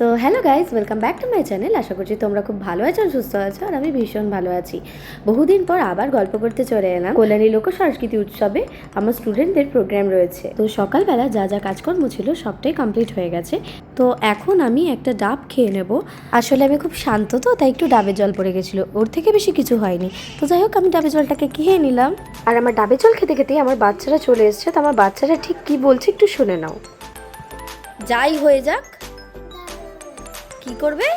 So hello guys, welcome back to my channel. আশা করছি তোমরা খুব ভালো আছো, সুস্থ আছো, আর আমি ভীষণ ভালো আছি। বহুদিন পর আবার গল্প করতে চলে এলাম। কল্যাণী লোক সংস্কৃতি উৎসবে আমার স্টুডেন্টদের প্রোগ্রাম রয়েছে। তো সকালবেলা যা যা কাজকর্ম ছিল সবটাই কমপ্লিট হয়ে গেছে। তো এখন আমি একটা ডাব খেয়ে নেব। আসলে আমি খুব শান্ত, তো তাই একটু ডাবের জল পড়ে গেছিলো, ওর থেকে বেশি কিছু হয়নি। তো যাই হোক, আমি ডাবের জলটাকে খেয়ে নিলাম। আর আমার ডাবের জল খেতে খেতেই আমার বাচ্চারা চলে এসছে। তো আমার বাচ্চারা ঠিক কি বলছে একটু শুনে নাও। যাই হয়ে যাক, কি করবে?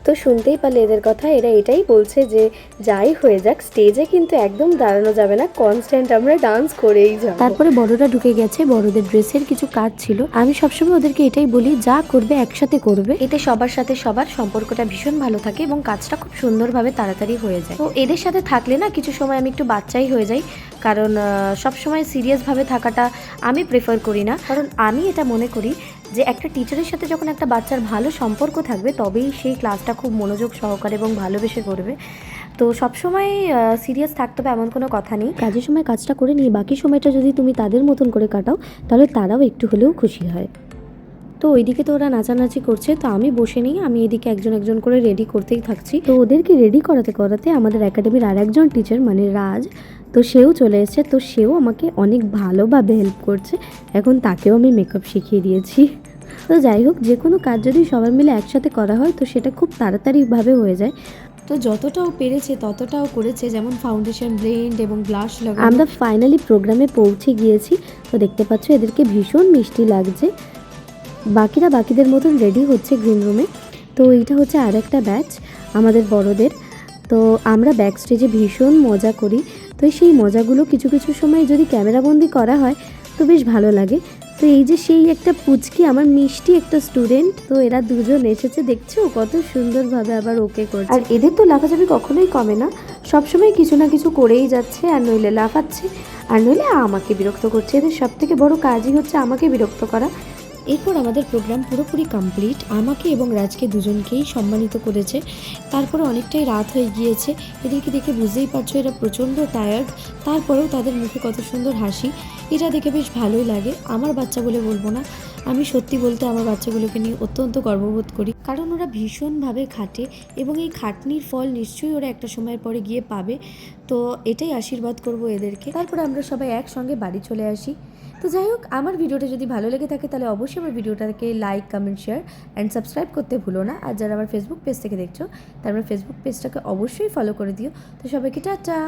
তো শুনতেই পারলে এদের কথা, এরা এটাই বলছে যে যাই হয়ে যাক, স্টেজে কিন্তু একদম দাঁড়ানো যাবে না, কনস্ট্যান্ট আমরা ডান্স করেই যাব। তারপরে বড়রা ঢুকে গেছে, বড়দের ড্রেসের কিছু কাজ ছিল। আমি সবসময় ওদেরকে এটাই বলি, যা করবে একসাথে করবে, এতে সবার সাথে সবার সম্পর্কটা ভীষণ ভালো থাকে এবং কাজটা খুব সুন্দরভাবে তাড়াতাড়ি হয়ে যায়। তো এদের সাথে থাকলে না কিছু সময় আমি একটু বাচ্চাই হয়ে যাই, কারণ সবসময় সিরিয়াসভাবে থাকাটা আমি প্রেফার করি না। কারণ আমি এটা মনে করি যে একটা টিচারের সাথে যখন একটা বাচ্চার ভালো সম্পর্ক থাকবে, তবেই সেই ক্লাসটা খুব মনোযোগ সহকারে এবং ভালোবেসে করবে। তো সবসময় সিরিয়াস থাকতে হবে এমন কোনো কথা নেই। কাজের সময় কাজটা করে নিয়ে বাকি সময়টা যদি তুমি তাদের মতন করে কাটাও, তাহলে তারাও একটু হলেও খুশি হয়। তো ওইদিকে তো ওরা নাচানাচি করছে, তো আমি বসে নেই, আমি এদিকে একজন একজন করে রেডি করতেই থাকছি। তো ওদেরকে রেডি করাতে করাতে আমাদের একাডেমির আর একজন টিচার মানে রাজ, তো সেও চলে এসেছে। তো সেও আমাকে অনেক ভালোভাবে হেল্প করছে। এখন তাকেও আমি মেকআপ শিখিয়ে দিয়েছি। তো যাই হোক, যে কোনো কাজ যদি সবাই মিলে একসাথে করা হয় তো সেটা খুব তাড়াতাড়িভাবে হয়ে যায়। তো যতটাও পেরেছে ততটাও করেছে, যেমন ফাউন্ডেশন, ব্লেন্ড এবং ব্লাশ লাগানো। আমরা ফাইনালি প্রোগ্রামে পৌঁছে গিয়েছি। তো দেখতে পাচ্ছ এদেরকে ভীষণ মিষ্টি লাগছে। বাকিরা বাকিদের মতন রেডি হচ্ছে গ্রিন রুমে। তো এইটা হচ্ছে আর একটা ব্যাচ আমাদের বড়দের। তো আমরা ব্যাক স্টেজে ভীষণ মজা করি। তো সেই মজাগুলো কিছু কিছু সময় যদি ক্যামেরাবন্দি করা হয় তো বেশ ভালো লাগে। তো এই যে সেই একটা পুচকি, আমার মিষ্টি একটা স্টুডেন্ট, তো এরা দুজন এসেছে, দেখছো কত সুন্দরভাবে আবার ওকে করছে। আর এদের তো লাফাঝাপি কখনোই কমে না, সবসময় কিছু না কিছু করেই যাচ্ছে, আর নইলে লাফাচ্ছে, আর নইলে আমাকে বিরক্ত করছে। এদের সব থেকে বড় কাজই হচ্ছে আমাকে বিরক্ত করা। এরপর আমাদের প্রোগ্রাম পুরোপুরি কমপ্লিট। আমাকে এবং রাজকে দুজনকেই সম্মানিত করেছে। তারপরে অনেকটাই রাত হয়ে গিয়েছে। এদেরকে দেখে বুঝতেই পারছো এরা প্রচণ্ড টায়ার্ড, তারপরেও তাদের মুখে কত সুন্দর হাসি, এটা দেখে বেশ ভালোই লাগে। আমার বাচ্চা বলে বলবো না, আমি সত্যি বলতে আমার বাচ্চাগুলোকে নিয়ে অত্যন্ত গর্ববোধ করি, কারণ ওরা ভীষণভাবে খাটে এবং এই খাটনির ফল নিশ্চয়ই ওরা একটা সময়ের পরে গিয়ে পাবে। তো এটাই আশীর্বাদ করব এদেরকে। তারপরে আমরা সবাই একসঙ্গে বাড়ি চলে আসি। তো যাই হোক, আমার ভিডিওটা যদি ভালো লেগে থাকে তাহলে অবশ্যই আমার ভিডিওটাকে like, comment, share and subscribe করতে ভুলো না। আর যারা আমার ফেসবুক পেজ থেকে দেখছো, তারা আমার ফেসবুক পেজটাকে অবশ্যই ফলো করে দিও। তো সবাইকে টাটা।